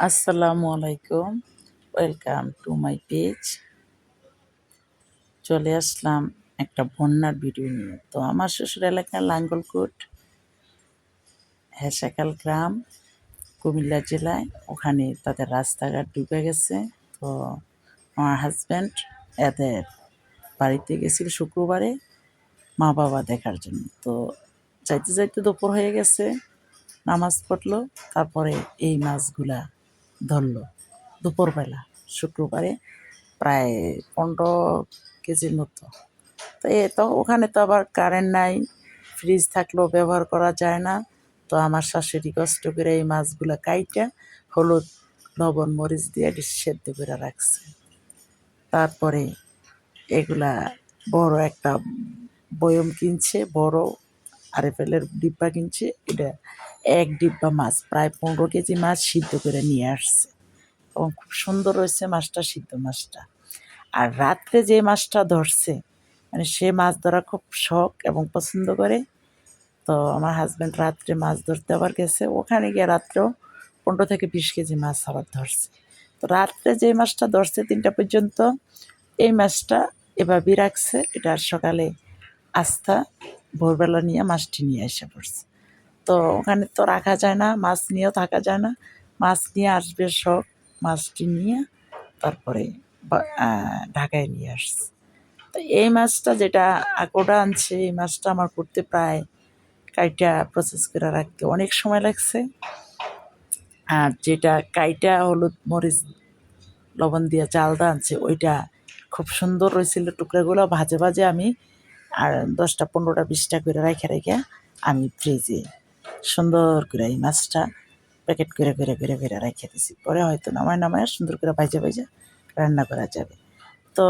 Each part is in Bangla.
আসসালামু আলাইকুম, ওয়েলকাম টু মাই পেজ। চলে আসলাম একটা বন্যার ভিডিও নিয়ে। তো আমার শ্বশুর এলাকা লাঙ্গলকোট হেসাকাল গ্রাম, কুমিল্লা জেলায়। ওখানে তাদের রাস্তাঘাট ডুবে গেছে। তো আমার হাজব্যান্ড এদের বাড়িতে গেছিল শুক্রবারে মা বাবা দেখার জন্য। তো যাইতে যাইতে দুপুর হয়ে গেছে, নামাজ পড়লো, তারপরে এই মাছগুলা ধরলো দুপুরবেলা শুক্রবারে, প্রায় 15 কেজির মতো। তো ওখানে তো আবার কারেন্ট নাই, ফ্রিজ থাকলেও ব্যবহার করা যায় না। তো আমার শাশুড়ি কষ্ট করে এই মাছগুলো কাইটা হলুদ লবণ মরিচ দিয়ে সেদ্ধ করে রাখছে। তারপরে এগুলা বড় একটা বয়ম কিনছে, বড় আরএফএলের ডিব্বা কিনছে। এটা এক ডিব্বা মাছ, প্রায় 15 কেজি মাছ সিদ্ধ করে নিয়ে আসছে এবং খুব সুন্দর হয়েছে মাছটা, সিদ্ধ মাছটা। আর রাত্রে যে মাছটা ধরছে, মানে সে মাছ ধরা খুব শখ এবং পছন্দ করে। তো আমার হাজব্যান্ড রাত্রে মাছ ধরতে আবার গেছে, ওখানে গিয়ে রাত্রেও 15 থেকে 20 কেজি মাছ আবার ধরছে। তো রাত্রে যে মাছটা ধরছে 3টা পর্যন্ত, এই মাছটা এভাবেই রাখছে। এটা সকালে আস্থা ভোরবেলা নিয়ে মাছটি নিয়ে এসে পড়ছে। তো ওখানে তো রাখা যায় না, মাছ নিয়েও থাকা যায় না। মাছ নিয়ে আসবে সব, মাছটি নিয়ে তারপরে ঢাকায় নিয়ে আসছে। তো এই মাছটা যেটা আকোটা আনছে, এই মাছটা আমার করতে প্রায় কাইটা প্রসেস করে রাখতে অনেক সময় লাগছে। আর যেটা কাইটা হলুদ মরিচ লবণ দিয়ে চালটা আনছে, ওইটা খুব সুন্দর হয়েছিল। টুকরাগুলো ভাজে ভাজে আমি আর 10টা 15টা 20টা করে রেখে রেখে আমি ফ্রিজে সুন্দর করে এই মাছটা প্যাকেট করে করে করে করে রেখে দিছি। পরে হয়তো নামায় নামায় সুন্দর করে ভাজা ভাজা রান্না করা যাবে। তো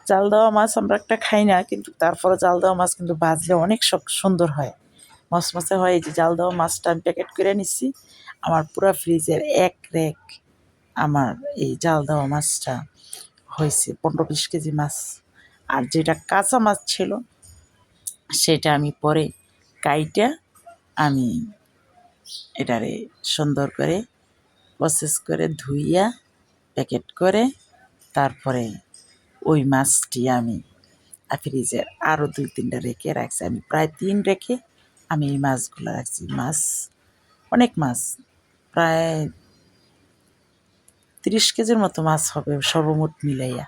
জাল দেওয়া মাছ আমরা একটা খাই না, কিন্তু তারপরে জাল দেওয়া মাছ কিন্তু ভাজলে অনেক সুন্দর হয়, মচমচে হয়। এই যে জাল দেওয়া মাছটা আমি প্যাকেট করে নিচ্ছি, আমার পুরো ফ্রিজের এক রেক আমার এই জাল দেওয়া মাছটা হয়েছে 15-20 কেজি মাছ। আর যেটা কাঁচা মাছ ছিল সেটা আমি পরে কাইটা আমি এটারে সুন্দর করে প্রসেস করে ধুইয়া প্যাকেট করে তারপরে ওই মাছটি আমি ফ্রিজে আরও 2-3টা রেখে রাখছি। আমি প্রায় 3 রেখে আমি এই মাছগুলো রাখছি। মাছ অনেক মাছ, প্রায় 30 কেজির মতো মাছ হবে সর্বমোট মিলাইয়া।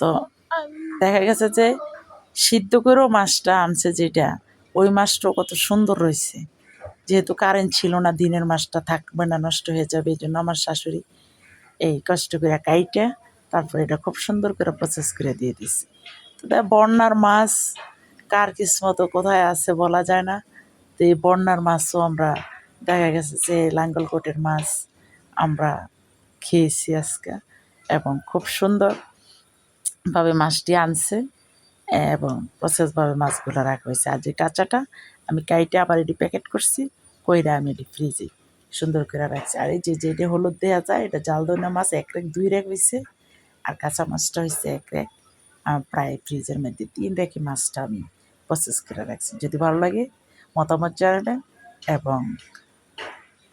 তো দেখা গেছে যে সিদ্ধ করেও মাছটা আনছে, যেটা ওই মাছটাও কত সুন্দর রয়েছে। যেহেতু কারেন্ট ছিল না, দিনের মাছটা থাকবে না, নষ্ট হয়ে যাবে, এই জন্য আমার শাশুড়ি এই কষ্ট করে কাইটা তারপরে এটা খুব সুন্দর করে প্রসেস করে দিয়ে দিছে। তো বন্যার মাছ কার কিসমত কোথায় আছে বলা যায় না। তো এই বন্যার মাছও আমরা দেখা গেছে যে লাঙ্গলকোটের মাছ আমরা খেয়েছি আজকে, এবং খুব সুন্দরভাবে মাছটি আনছে এবং প্রসেসভাবে মাছগুলো রাখা হয়েছে। আর যে কাঁচাটা আমি কাইটে আবার এটি প্যাকেট করছি, কইরা আমি এটি ফ্রিজে সুন্দর করে রাখছি। আর এই যে যেটা হলুদ দেওয়া যায়, এটা জাল দইনা মাছ 1 রেক 2 রেক হয়েছে, আর কাঁচা মাছটা হয়েছে 1 রেক। প্রায় ফ্রিজের মধ্যে 3 রেখে মাছটা আমি প্রসেস করে রাখছি। যদি ভালো লাগে মতামত জানাবেন এবং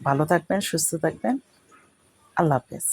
ভালো থাকবেন, সুস্থ থাকবেন। আল্লাহ হাফেজ।